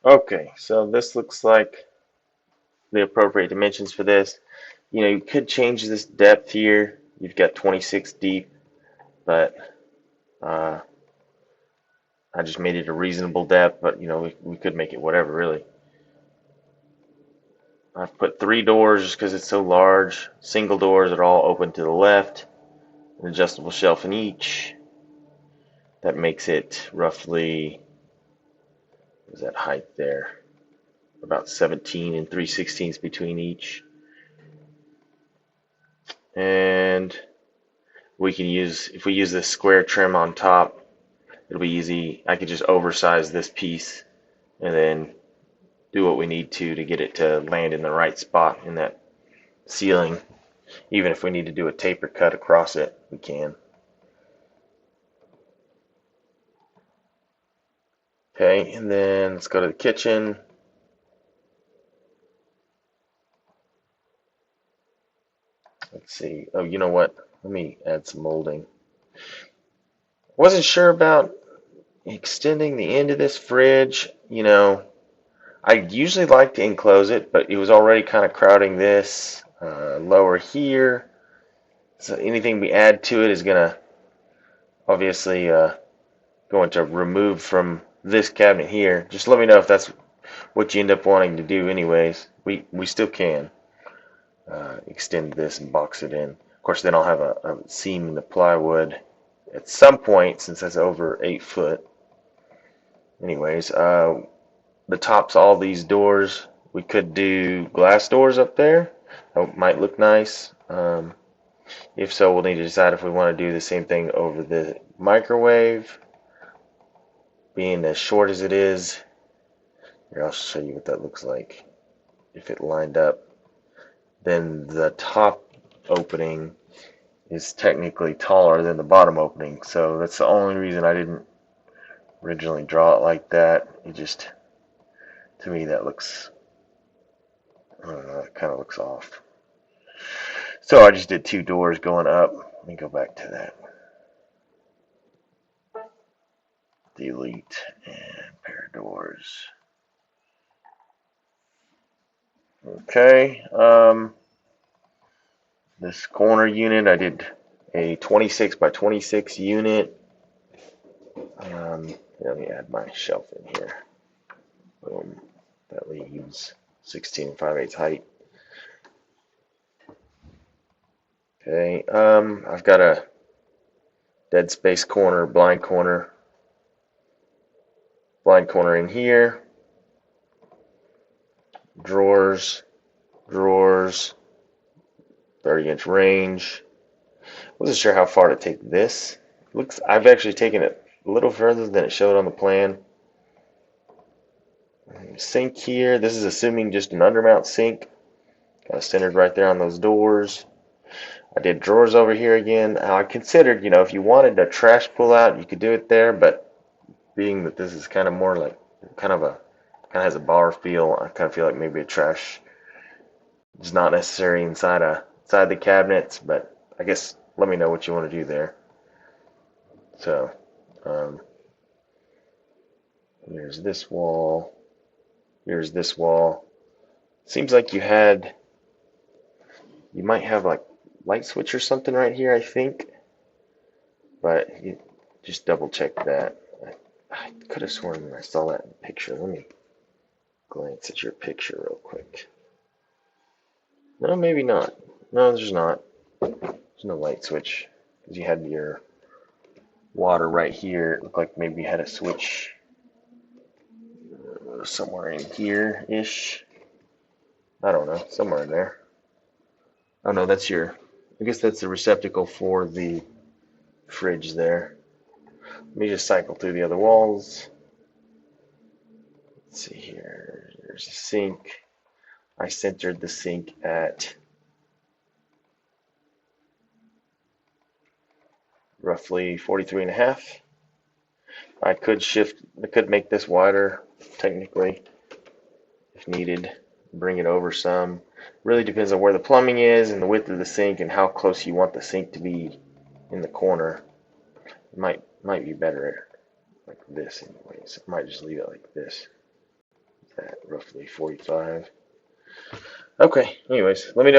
Okay, so this looks like the appropriate dimensions for this. You could change this depth here. You've got 26 deep, but uh, I just made it a reasonable depth, but we could make it whatever, really. I've put 3 doors just because it's so large. Single doors are all open to the left, an adjustable shelf in each. That makes it roughly, what is that height there? About 17 and 3/16 between each. And we can use, if we use this square trim on top, it'll be easy. I could just oversize this piece and then do what we need to get it to land in the right spot in that ceiling. Even if we need to do a taper cut across it, we can. Okay, and then let's go to the kitchen. Let's see. Oh, you know what? Let me add some molding. Wasn't sure about extending the end of this fridge. I usually like to enclose it, but it was already kind of crowding this lower here. So anything we add to it is going to obviously going to remove from this cabinet here. Just let me know if that's what you end up wanting to do anyways. We still can extend this and box it in. Of course, then I'll have a seam in the plywood at some point since that's over 8 foot. Anyways, the tops all these doors, we could do glass doors up there. That might look nice. If so, we'll need to decide if we want to do the same thing over the microwave. Being as short as it is, here I'll show you what that looks like if it lined up. Then the top opening is technically taller than the bottom opening, so that's the only reason I didn't originally draw it like that. It just, to me, that looks, I don't know, it kind of looks off. So I just did 2 doors going up. Let me go back to that. Delete and pair of doors. Okay. This corner unit, I did a 26 by 26 unit. Let me add my shelf in here. Boom. That leaves 16 and 5/8 height. Okay. I've got a dead space corner, blind corner in here. Drawers, 30-inch range. Wasn't sure how far to take this. I've actually taken it a little further than it showed on the plan. Sink here. This is assuming just an undermount sink. Kind of centered right there on those doors. I did drawers over here again. I considered, if you wanted a trash pull out, you could do it there, but being that this is kind of more like kind of has a bar feel, I kind of feel like maybe a trash is not necessary inside the cabinets, but I guess let me know what you want to do there. So, here's this wall. Here's this wall. Seems like you might have like light switch or something right here, I think. But you just double check that. I could have sworn I saw that in the picture. Let me glance at your picture real quick. No, maybe not. No, there's not. There's no light switch because you had your water right here. It looked like maybe you had a switch somewhere in here-ish. I don't know, somewhere in there. Oh no, I guess that's the receptacle for the fridge there. Let me just cycle through the other walls. Let's see here. There's a sink. I centered the sink at roughly 43.5. I could make this wider, technically, if needed. Bring it over some. Really depends on where the plumbing is and the width of the sink and how close you want the sink to be in the corner. It might be better like this anyways. I might just leave it like this. at roughly 45. Okay, anyways, let me know